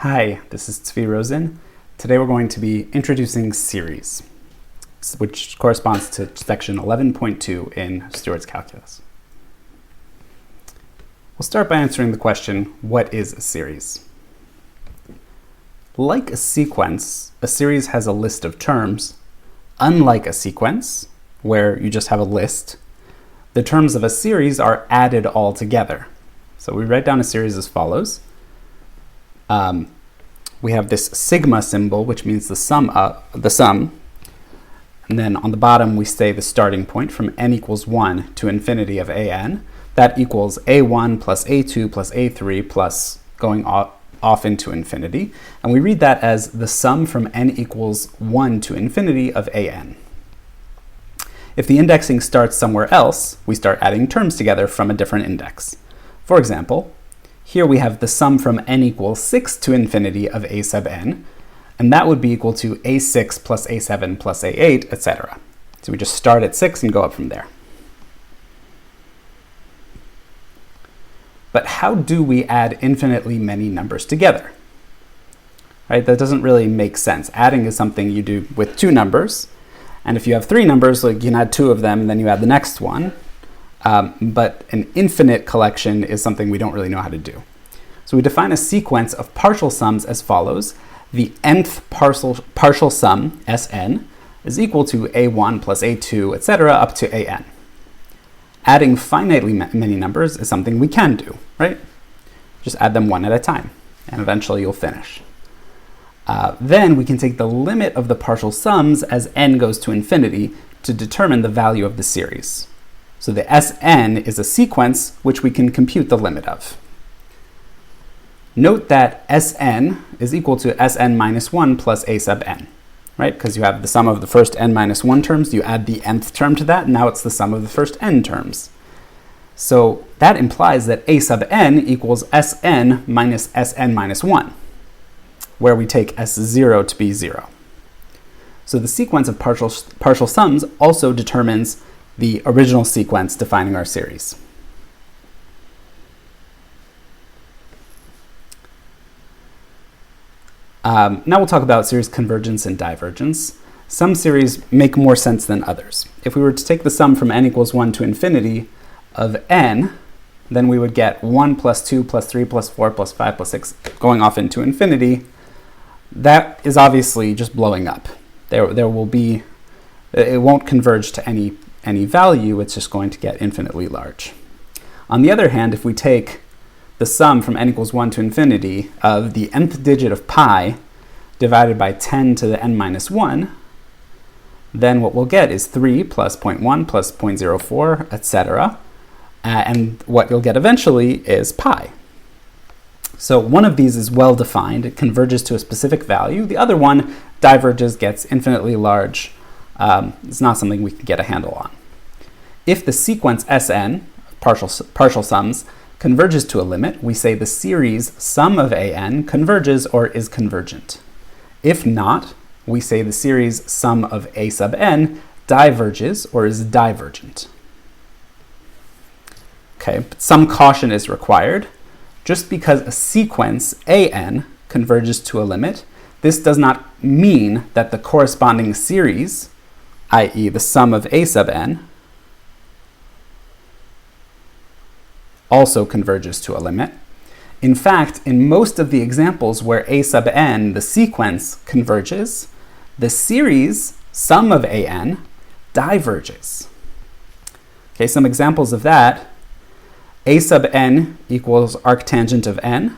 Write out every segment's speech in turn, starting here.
Hi, this is Tzvi Rosen. Today we're going to be introducing series, which corresponds to section 11.2 in Stewart's calculus. We'll start by answering the question, what is a series? Like a sequence, a series has a list of terms. Unlike a sequence, where you just have a list, the terms of a series are added all together. So we write down a series as follows. We have this sigma symbol, which means the sum. And then on the bottom, we say the starting point from n equals 1 to infinity of an. That equals a1 plus a2 plus a3 plus going off into infinity. And we read that as the sum from n equals 1 to infinity of an. If the indexing starts somewhere else, we start adding terms together from a different index. For example, here we have the sum from n equals 6 to infinity of a sub n, and that would be equal to a6 plus a7 plus a8, etc. So we just start at 6 and go up from there. But how do we add infinitely many numbers together? Right? That doesn't really make sense. Adding is something you do with two numbers, and if you have three numbers, like you can add two of them, and then you add the next one. But an infinite collection is something we don't really know how to do. So we define a sequence of partial sums as follows. The nth partial sum, Sn, is equal to a1 plus a2, etc., up to an. Adding finitely many numbers is something we can do, right? Just add them one at a time, and eventually you'll finish. Then we can take the limit of the partial sums as n goes to infinity to determine the value of the series. So the Sn is a sequence which we can compute the limit of. Note that Sn is equal to Sn minus 1 plus a sub n, right? Because you have the sum of the first n minus 1 terms, you add the nth term to that, and now it's the sum of the first n terms. So that implies that a sub n equals Sn minus Sn minus 1, where we take S0 to be 0. So the sequence of partial sums also determines the original sequence defining our series. Now we'll talk about series convergence and divergence. Some series make more sense than others. If we were to take the sum from n equals 1 to infinity of n, then we would get 1 plus 2 plus 3 plus 4 plus 5 plus 6 going off into infinity. That is obviously just blowing up. There will be, it won't converge to any value, it's just going to get infinitely large. On the other hand, if we take the sum from n equals 1 to infinity of the nth digit of pi divided by 10 to the n minus 1, then what we'll get is 3 plus 0.1 plus 0.04, etc. And what you'll get eventually is pi. So one of these is well defined, it converges to a specific value. The other one diverges, gets infinitely large. It's not something we can get a handle on. If the sequence Sn, partial sums, converges to a limit, we say the series sum of an converges or is convergent. If not, we say the series sum of a sub n diverges or is divergent. Okay, but some caution is required. Just because a sequence an converges to a limit, this does not mean that the corresponding series, i.e. the sum of a sub n, also converges to a limit. In fact, in most of the examples where a sub n, the sequence, converges, the series sum of an diverges. Okay, some examples of that. A sub n equals arctangent of n.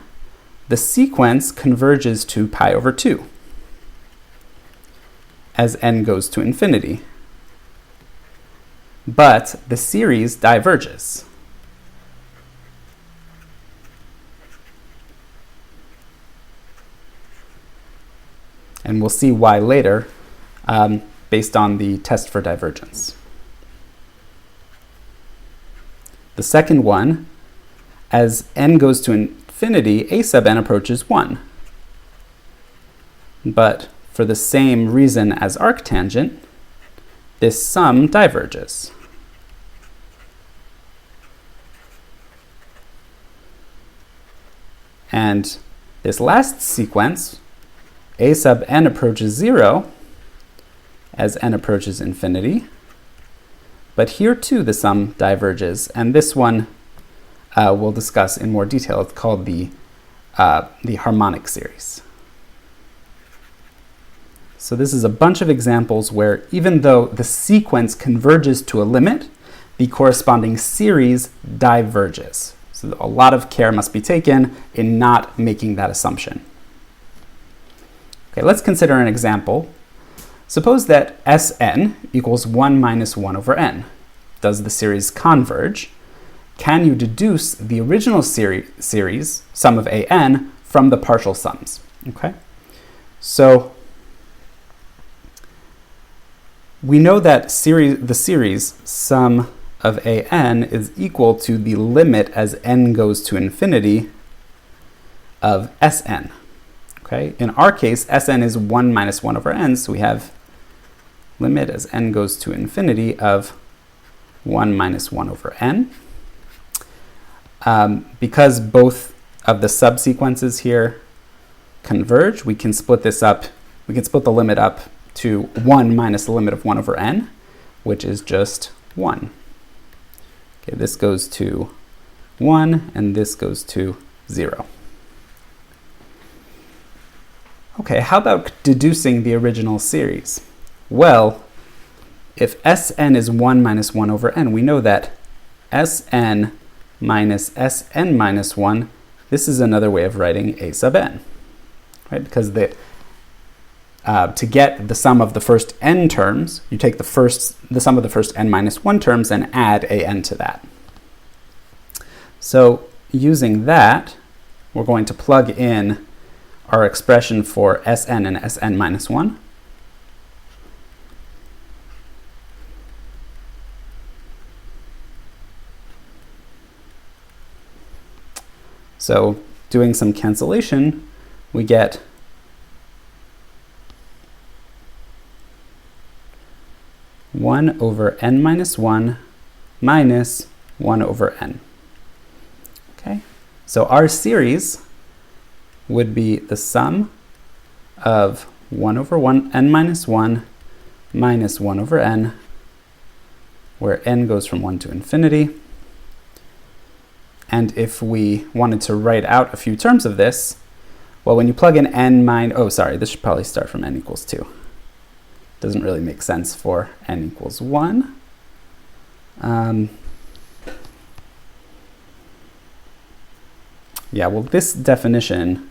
The sequence converges to pi over 2 as n goes to infinity. But the series diverges. And we'll see why later, based on the test for divergence. The second one, as n goes to infinity, a sub n approaches 1. But for the same reason as arctangent, this sum diverges. And This last sequence, a sub n approaches 0 as n approaches infinity. But here too the sum diverges, and this one we'll discuss in more detail. It's called the harmonic series. So this is a bunch of examples where even though the sequence converges to a limit, the corresponding series diverges. So a lot of care must be taken in not making that assumption. Okay, let's consider an example. Suppose that Sn equals 1 minus 1 over n. Does the series converge? Can you deduce the original series, sum of an, from the partial sums? Okay, so we know that the series sum of an is equal to the limit as n goes to infinity of Sn. Okay, in our case, Sn is 1 minus 1 over n, so we have limit as n goes to infinity of 1 minus 1 over n. Because both of the subsequences here converge, we can split this up. We can split the limit up to 1 minus the limit of 1 over n, which is just 1. Okay, this goes to 1, and this goes to 0. Okay, how about deducing the original series? Well, if Sn is 1 minus 1 over n, we know that Sn minus Sn minus 1, this is another way of writing a sub n, right? Because to get the sum of the first n terms, you take the sum of the first n minus 1 terms and add a n to that. So using that, we're going to plug in our expression for Sn and Sn minus 1. So doing some cancellation, we get one over n minus 1 minus 1 over n. Okay, so our series would be the sum of 1 over n minus 1 minus 1 over n, where n goes from 1 to infinity. And if we wanted to write out a few terms of this, well, when you plug in this should probably start from n equals 2. Doesn't really make sense for n equals 1. Yeah, well, this definition,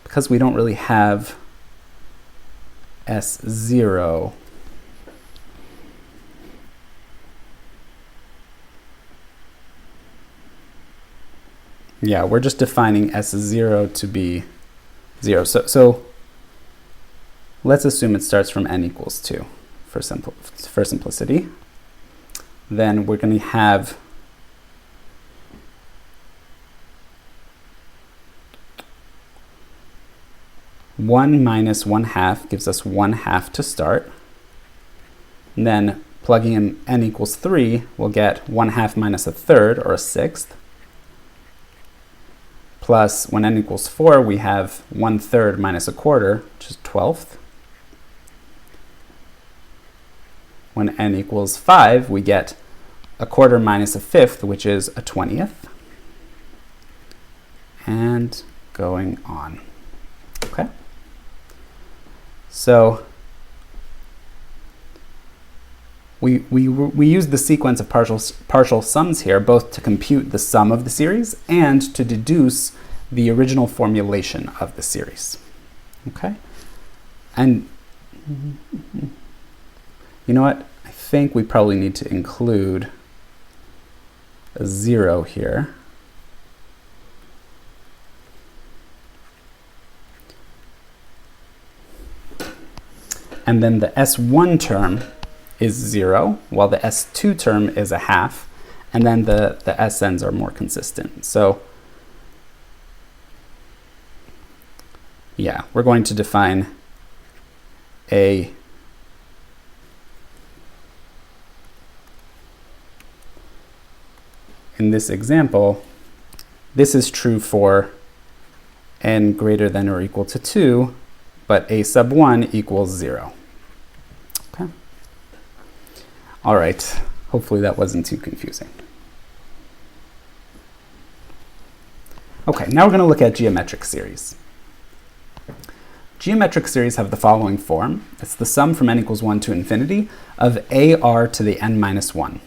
because we don't really have S0, yeah, we're just defining S0 to be 0. So let's assume it starts from n equals 2 for simplicity. Then we're going to have one minus 1/2 gives us 1/2 to start. And then plugging in n equals 3, we'll get 1/2 minus 1/3, or 1/6. Plus, when n equals 4, we have 1/3 minus 1/4, which is 1/12. When n equals 5, we get 1/4 minus 1/5, which is 1/20. And going on. Okay. So we use the sequence of partial sums here, both to compute the sum of the series and to deduce the original formulation of the series. Okay? And you know what? I think we probably need to include a 0 here. And then the S1 term is 0, while the S2 term is 1/2, and then the SNs are more consistent. So yeah, we're going to define in this example, this is true for n greater than or equal to 2, but a sub 1 equals 0. Okay. All right. Hopefully that wasn't too confusing. Okay, now we're going to look at geometric series. Geometric series have the following form. It's the sum from n equals 1 to infinity of ar to the n minus 1,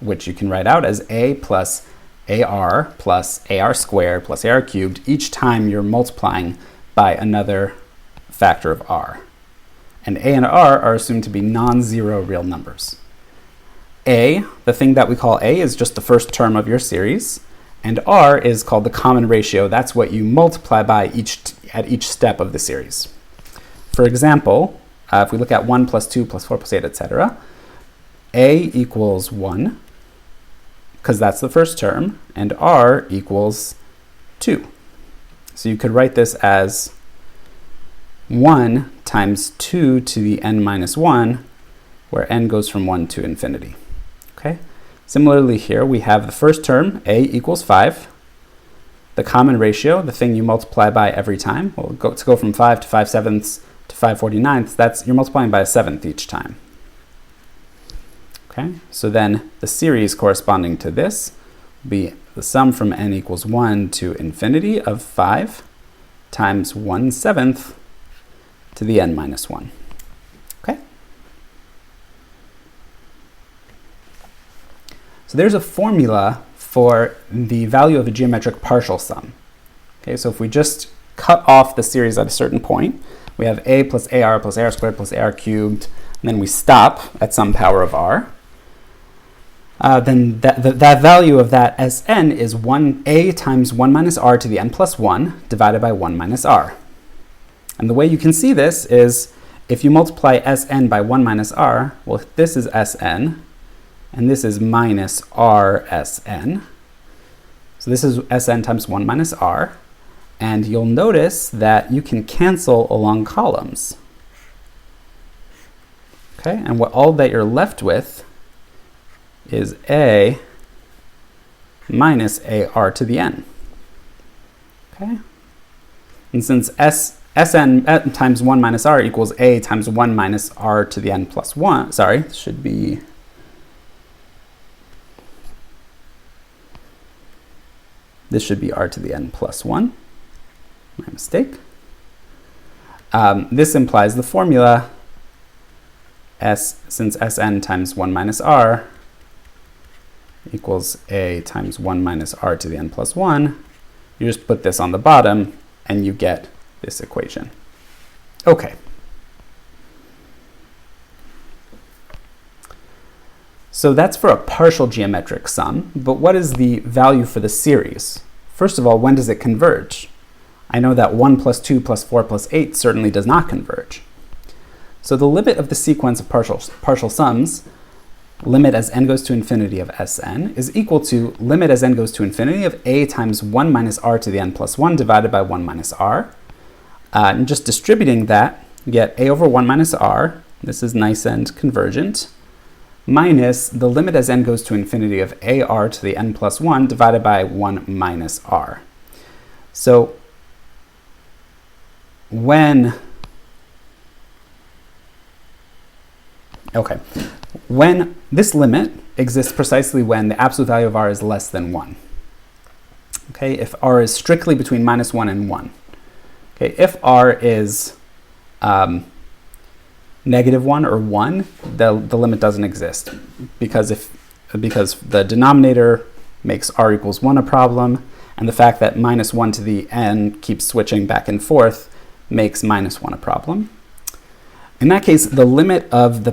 which you can write out as a plus ar squared plus ar cubed each time you're multiplying by another factor of r. And a and r are assumed to be non-zero real numbers. A, the thing that we call a, is just the first term of your series, and r is called the common ratio. That's what you multiply by at each step of the series. For example, if we look at 1 plus 2 plus 4 plus 8, etc., a equals 1, because that's the first term, and r equals 2. So you could write this as 1 times 2 to the n minus 1, where n goes from 1 to infinity. Okay. Similarly here, we have the first term, a equals 5. The common ratio, the thing you multiply by every time, well, to go from 5 to 5/7 to 5/49, you're multiplying by a seventh each time. Okay, so then the series corresponding to this will be the sum from n equals 1 to infinity of 5 times 1/7 to the n minus 1. Okay? So there's a formula for the value of a geometric partial sum. Okay, so if we just cut off the series at a certain point, we have a plus ar squared plus ar cubed, and then we stop at some power of r. Then that value of that Sn is a times 1 minus r to the n plus 1 divided by 1 minus r. And the way you can see this is if you multiply Sn by 1 minus r, well, this is Sn, and this is minus rsn. So this is Sn times 1 minus r. And you'll notice that you can cancel along columns. Okay, and all that you're left with is a minus ar to the n. Okay? And since Sn times 1 minus r equals a times 1 minus r to the n plus 1, sorry, this should be r to the n plus 1. My mistake. This implies the formula since Sn times 1 minus r equals a times 1 minus r to the n plus 1. You just put this on the bottom and you get this equation. Okay. So that's for a partial geometric sum, but what is the value for the series? First of all, when does it converge? I know that 1 plus 2 plus 4 plus 8 certainly does not converge. So the limit of the sequence of partial sums, limit as n goes to infinity of Sn, is equal to limit as n goes to infinity of a times 1 minus r to the n plus 1 divided by 1 minus r. And just distributing that, you get a over 1 minus r, this is nice and convergent, minus the limit as n goes to infinity of ar to the n plus 1 divided by 1 minus r. So when this limit exists precisely when the absolute value of r is less than 1. Okay, if r is strictly between minus 1 and 1. Okay, if r is negative 1 or 1, the limit doesn't exist because the denominator makes r equals 1 a problem, and the fact that minus 1 to the n keeps switching back and forth makes minus 1 a problem. In that case, the limit of the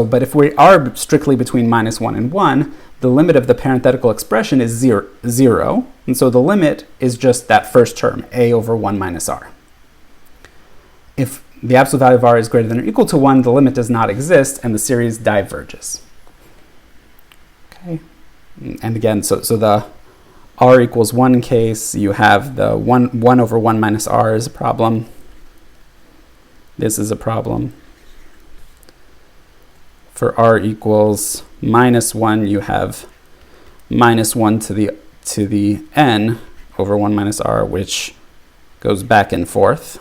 but if we are strictly between minus 1 and 1, the limit of the parenthetical expression is 0, and so the limit is just that first term, a over 1 minus r. If the absolute value of r is greater than or equal to 1, the limit does not exist, and the series diverges. Okay, and again, so the r equals 1 case, you have the 1 over 1 minus r is a problem. This is a problem. For r equals minus 1, you have minus 1 to the n over 1 minus r, which goes back and forth.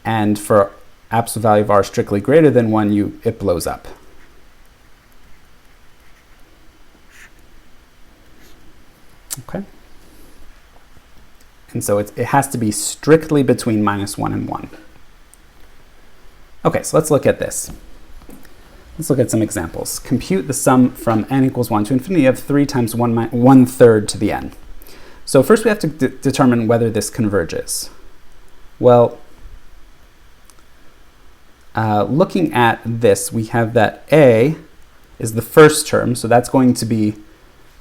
And for absolute value of r strictly greater than 1, it blows up. Okay. And so it has to be strictly between -1 and 1. Okay, so let's look at this. Let's look at some examples. Compute the sum from n equals 1 to infinity of 3 times 1/3 to the n. So first we have to determine whether this converges. Well, looking at this, we have that a is the first term, so that's going to be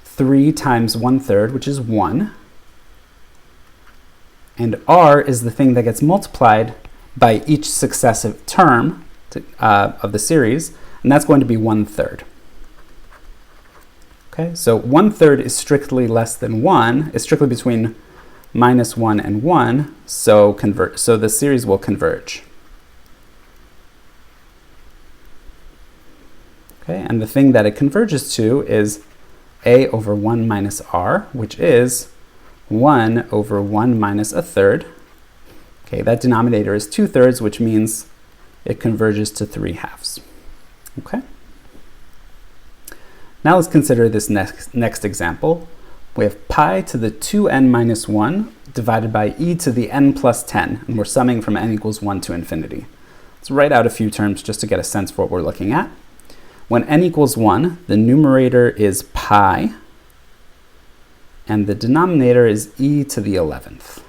3 times 1/3, which is 1. And r is the thing that gets multiplied by each successive term of the series, and that's going to be 1/3. Okay, so 1/3 is strictly less than 1, is strictly between -1 and 1, so the series will converge. Okay, and the thing that it converges to is a over 1 minus r, which is 1 over 1 minus 1/3. Okay, that denominator is 2/3, which means it converges to 3/2. Okay. Now let's consider this next example. We have pi to the 2n minus 1 divided by e to the n plus 10, and we're summing from n equals 1 to infinity. Let's write out a few terms just to get a sense for what we're looking at. When n equals 1, the numerator is pi, and the denominator is e to the 11th.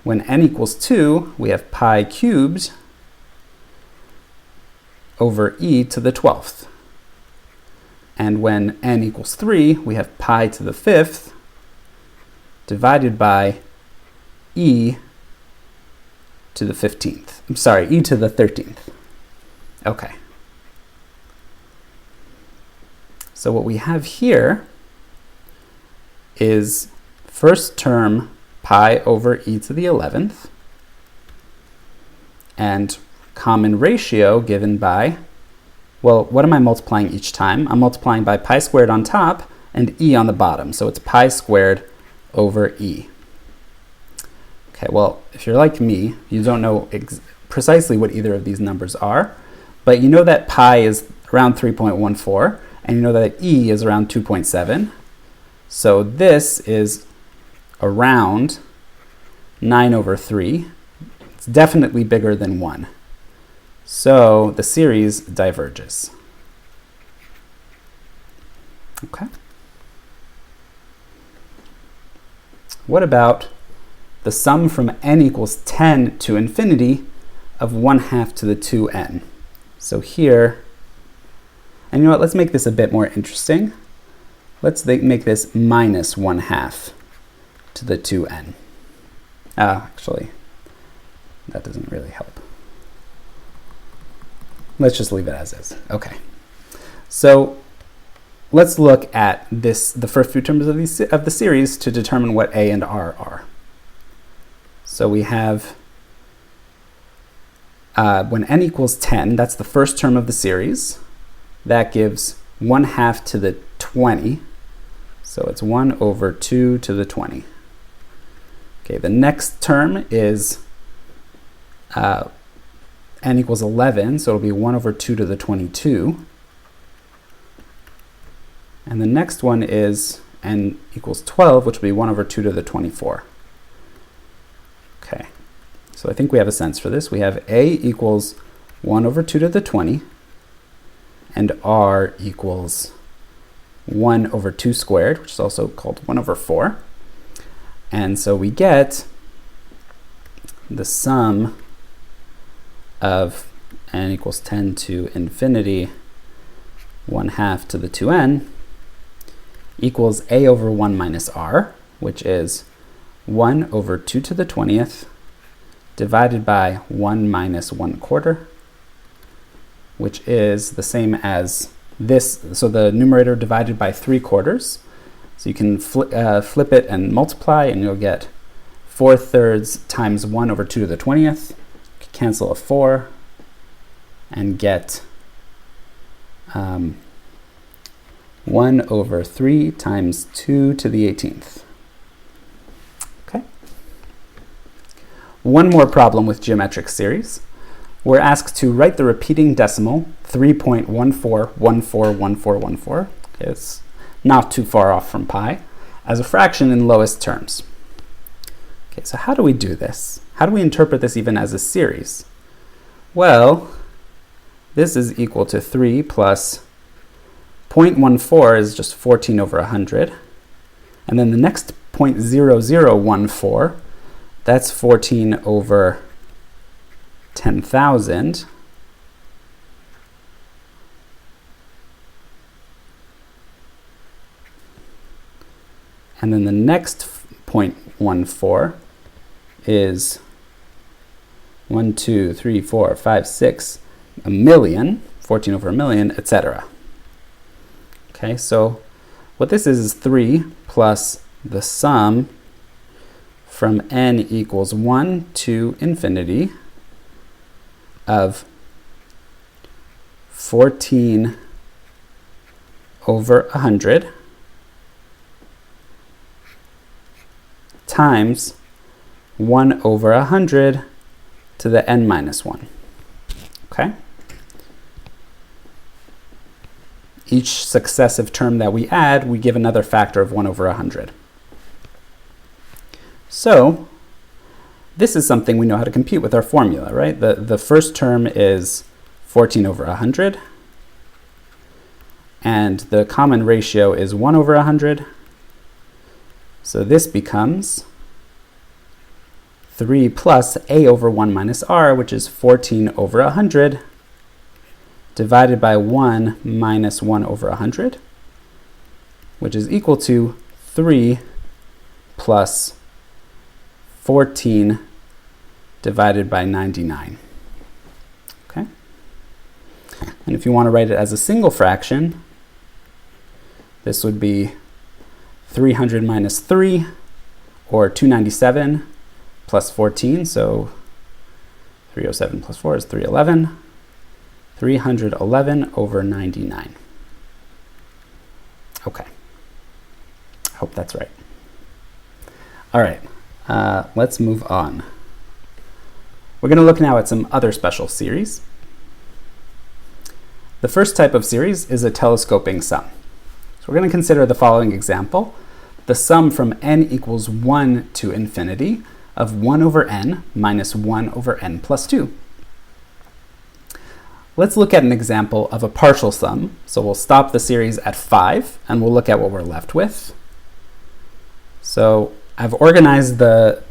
When n equals 2, we have pi cubed over e to the 12th. And when n equals 3, we have pi to the 5th divided by e to the 15th. I'm sorry, e to the 13th. Okay. So what we have here is first term pi over e to the 11th, and common ratio given by, well, what am I multiplying each time? I'm multiplying by pi squared on top and e on the bottom, so it's pi squared over e. Okay, well, if you're like me, you don't know precisely what either of these numbers are, but you know that pi is around 3.14, and you know that e is around 2.7. So this is around 9 over 3. It's definitely bigger than 1. So the series diverges. Okay. What about the sum from n equals 10 to infinity of 1/2 to the 2n? So here, and you know what, let's make this a bit more interesting. Let's make this minus 1/2 to the 2n. Actually, that doesn't really help. Let's just leave it as is. Okay. So let's look at the first few terms of the series to determine what a and r are. So we have when n equals 10, that's the first term of the series. That gives 1/2 to the 20. So it's 1 over 2 to the 20. Okay, the next term is n equals 11, so it'll be 1 over 2 to the 22. And the next one is n equals 12, which will be 1 over 2 to the 24. Okay, so I think we have a sense for this. We have a equals 1 over 2 to the 20, and r equals 1 over 2 squared, which is also called 1 over 4. And so we get the sum of n equals 10 to infinity 1/2 to the 2n equals a over 1 minus r, which is 1 over 2 to the 20th divided by 1 minus 1/4, which is the same as this. So the numerator divided by 3/4. So you can flip it and multiply, and you'll get 4/3 times 1 over 2 to the 20th. Cancel a 4 and get 1 over 3 times 2 to the 18th. One more problem with geometric series. We're asked to write the repeating decimal 3.14141414. Okay, it's not too far off from pi, as a fraction in lowest terms. Okay, so how do we do this? How do we interpret this even as a series? Well, this is equal to 3 plus 0.14 is just 14 over 100. And then the next 0.0014, that's 14 over 10,000. And then the next 0.14 is 1, 2, 3, 4, 5, 6, a million, 14 over a million, etc. Okay, so what this is 3 plus the sum from n equals 1 to infinity of 14 over 100 times 1 over 100 to the n minus 1. Okay? Each successive term that we add, we give another factor of 1 over 100. So this is something we know how to compute with our formula, right? The first term is 14 over 100, and the common ratio is 1 over 100. So this becomes 3 plus a over 1 minus r, which is 14 over 100, divided by 1 minus 1 over 100, which is equal to 3 plus 14 divided by 99. Okay? And if you want to write it as a single fraction, this would be 300 minus 3, or 297 plus 14, so 307 plus 4 is 311. 311 over 99. Okay. I hope that's right. All right. Let's move on. We're going to look now at some other special series. The first type of series is a telescoping sum. So we're going to consider the following example: the sum from n equals 1 to infinity of 1 over n minus 1 over n plus 2. Let's look at an example of a partial sum. So we'll stop the series at 5, and we'll look at what we're left with. So I've organized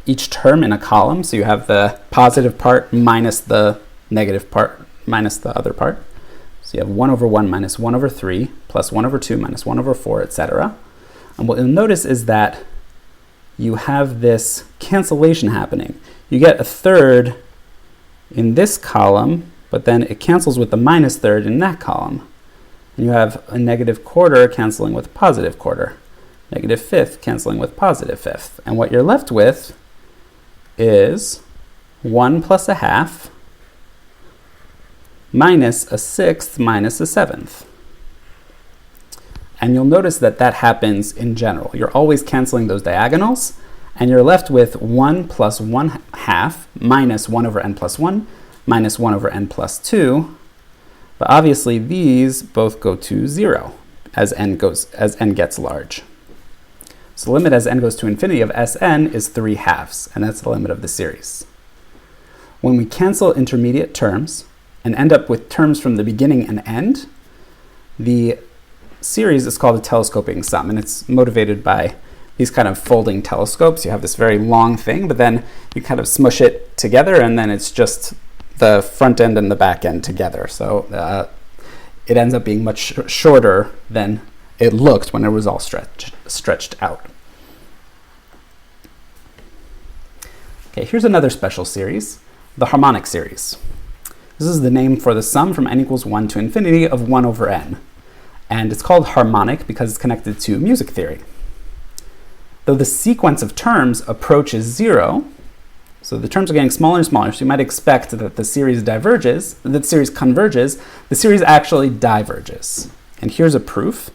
each term in a column, so you have the positive part minus the negative part minus the other part. So you have 1 over 1 minus 1 over 3 plus 1 over 2 minus 1 over 4, etc. And what you'll notice is that you have this cancellation happening. You get a third in this column, but then it cancels with the minus third in that column. And you have a negative quarter canceling with a positive quarter. Negative fifth canceling with positive fifth. And what you're left with is 1 plus a half minus a sixth minus a seventh. And you'll notice that that happens in general. You're always canceling those diagonals, and you're left with 1 plus 1 half minus 1 over n plus 1 minus 1 over n plus 2. But obviously these both go to 0 as n gets large. So the limit as n goes to infinity of Sn is 3 halves, and that's the limit of the series. When we cancel intermediate terms and end up with terms from the beginning and end, the series is called a telescoping sum, and it's motivated by these kind of folding telescopes. You have this very long thing, but then you kind of smush it together, and then it's just the front end and the back end together. So it ends up being much shorter than it looked when it was all stretched out. Okay, here's another special series, the harmonic series. This is the name for the sum from n equals 1 to infinity of 1 over n. And it's called harmonic because it's connected to music theory. Though the sequence of terms approaches 0, so the terms are getting smaller and smaller, so you might expect that the series diverges, that the series converges, the series actually diverges. And here's a proof.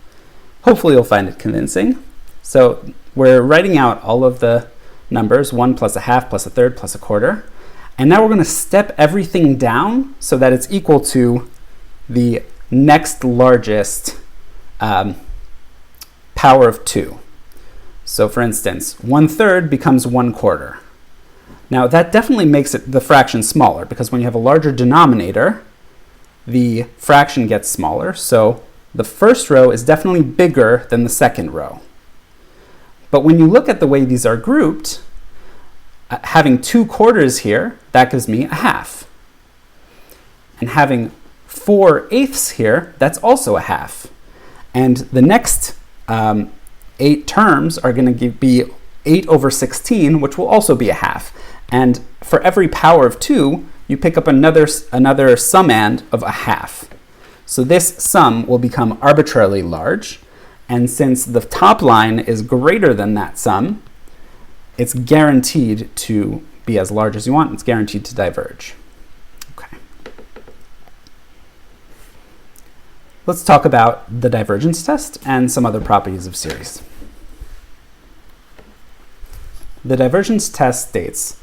Hopefully you'll find it convincing. So we're writing out all of the numbers, 1 plus a half plus a third plus a quarter. And now we're going to step everything down so that it's equal to the next largest power of 2. So for instance, 1/3 becomes 1/4. Now that definitely makes the fraction smaller, because when you have a larger denominator, the fraction gets smaller. So the first row is definitely bigger than the second row. But when you look at the way these are grouped, having 2/4 here, that gives me a half. And having 4/8 here, that's also a half. And the next 8 terms are going to be 8 over 16, which will also be a half. And for every power of 2, you pick up another summand of a half. So this sum will become arbitrarily large. And since the top line is greater than that sum, it's guaranteed to be as large as you want. It's guaranteed to diverge. Okay. Let's talk about the divergence test and some other properties of series. The divergence test states,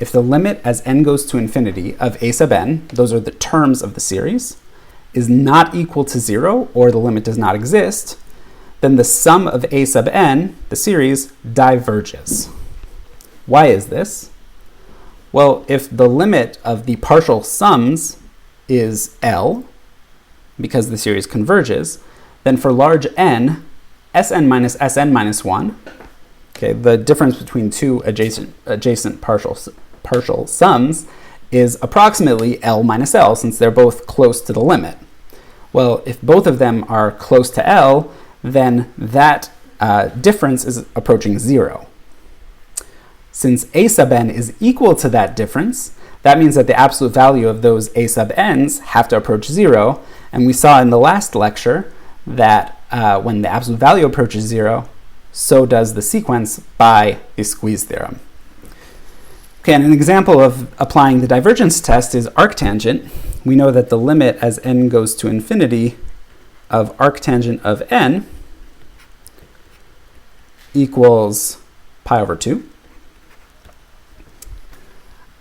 if the limit as n goes to infinity of a sub n, those are the terms of the series, is not equal to 0, or the limit does not exist, then the sum of a sub n, the series, diverges. Why is this? Well, if the limit of the partial sums is L, because the series converges, then for large n, Sn minus Sn minus 1, okay, the difference between two adjacent partial sums is approximately L minus L, since they're both close to the limit. Well, if both of them are close to L, then that difference is approaching 0. Since a sub n is equal to that difference, that means that the absolute value of those a sub n's have to approach 0. And we saw in the last lecture that when the absolute value approaches 0, so does the sequence by the squeeze theorem. Okay, and an example of applying the divergence test is arctangent. We know that the limit as n goes to infinity of arctangent of n equals pi over 2.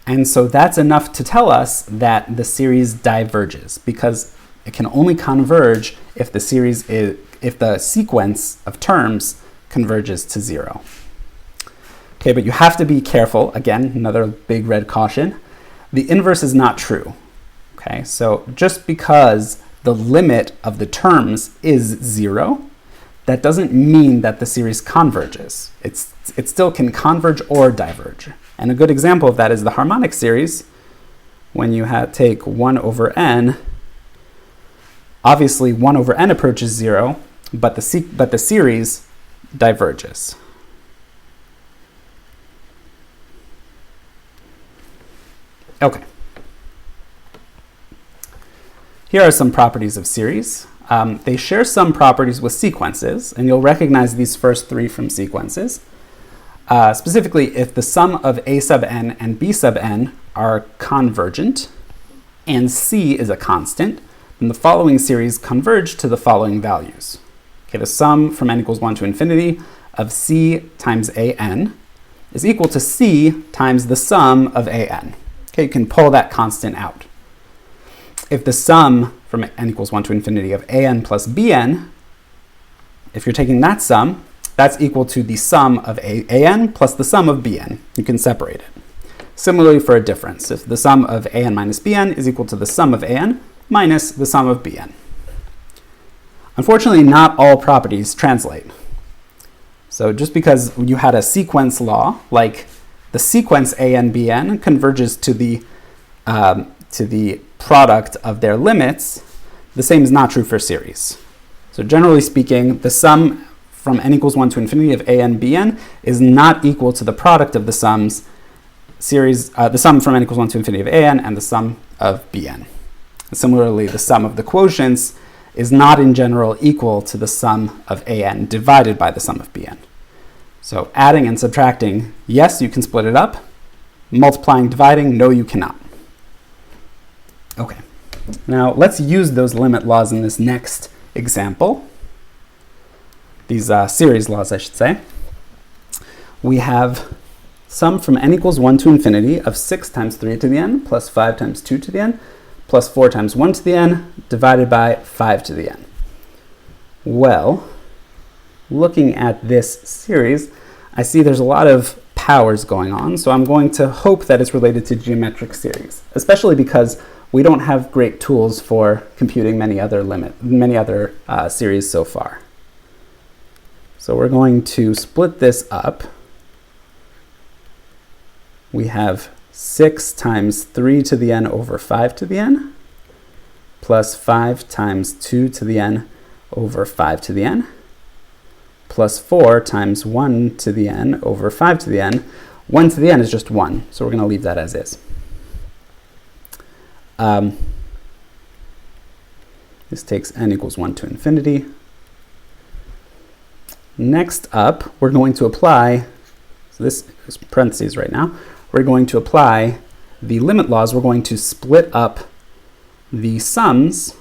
And so that's enough to tell us that the series diverges, because it can only converge if the sequence of terms converges to 0. Okay, but you have to be careful. Again, another big red caution. The inverse is not true. Okay, so just because the limit of the terms is 0, that doesn't mean that the series converges. It still can converge or diverge. And a good example of that is the harmonic series. When you take 1 over n, obviously 1 over n approaches 0, but the series diverges. Okay. Here are some properties of series. They share some properties with sequences, and you'll recognize these first 3 from sequences. Specifically, if the sum of a sub n and b sub n are convergent, and c is a constant, then the following series converge to the following values. Okay, the sum from n equals 1 to infinity of c times a n is equal to c times the sum of a n. Okay, you can pull that constant out. If the sum from n equals 1 to infinity of a n plus b n, if you're taking that sum, that's equal to the sum of a n plus the sum of bn. You can separate it. Similarly for a difference, if the sum of a n minus bn is equal to the sum of a n minus the sum of bn. Unfortunately, not all properties translate. So just because you had a sequence law, like the sequence a n bn converges to the product of their limits, the same is not true for series. So generally speaking, the sum from n equals 1 to infinity of a n bn is not equal to the product of the sums the sum from n equals 1 to infinity of a n and the sum of bn. Similarly, the sum of the quotients is not in general equal to the sum of a n divided by the sum of bn. So adding and subtracting, yes, you can split it up. Multiplying, dividing, no, you cannot. Okay, now let's use those limit laws in this next example. These series laws, I should say. We have sum from n equals 1 to infinity of 6 times 3 to the n plus 5 times 2 to the n plus 4 times 1 to the n divided by 5 to the n. Well, looking at this series, I see there's a lot of powers going on, so I'm going to hope that it's related to geometric series, especially because we don't have great tools for computing many other series so far. So we're going to split this up. We have 6 times 3 to the n over 5 to the n plus 5 times 2 to the n over 5 to the n plus 4 times 1 to the n over 5 to the n. 1 to the n is just 1, so we're going to leave that as is. This takes n equals 1 to infinity. Next up, we're going to apply, so this is parentheses right now, we're going to apply the limit laws. We're going to split up the sums,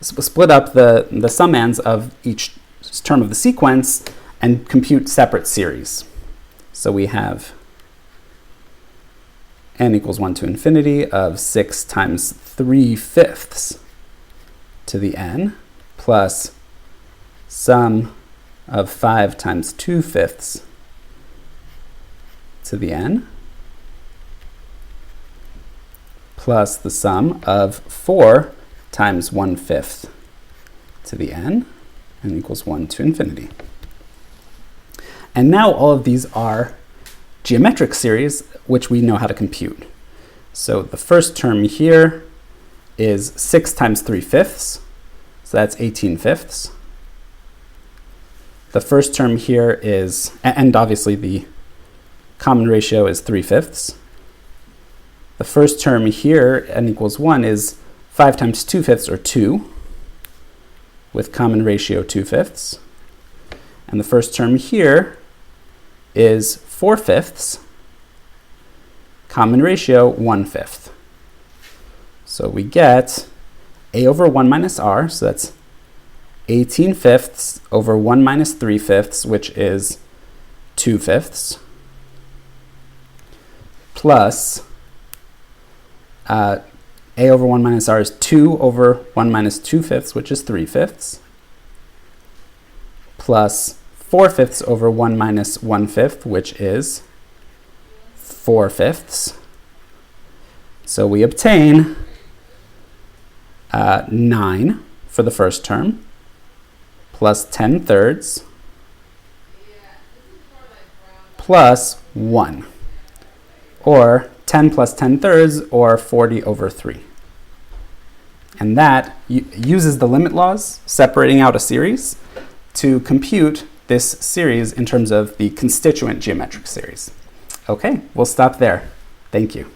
split up the summands of each term of the sequence and compute separate series. So we have n equals 1 to infinity of 6 times 3/5 to the n plus sum of 5 times 2/5 to the n plus the sum of 4 times 1/5 to the n equals 1 to infinity. And now all of these are geometric series, which we know how to compute. So the first term here is 6 times 3/5, so that's 18/5. The first term here is, and obviously the common ratio is 3/5. The first term here, n equals 1, is 5 times 2/5, or 2, with common ratio 2/5. And the first term here is 4/5, common ratio 1/5. So we get a over 1 minus r, so that's 18/5 over 1 minus 3/5, which is 2/5, plus a over 1 minus r is 2 over 1 minus 2/5, which is 3/5, plus 4/5 over 1 minus 1/5, which is 4/5. So we obtain 9 for the first term, plus 10/3, plus 1, or 10 plus 10/3, or 40 over 3. And that uses the limit laws, separating out a series, to compute this series in terms of the constituent geometric series. Okay, we'll stop there. Thank you.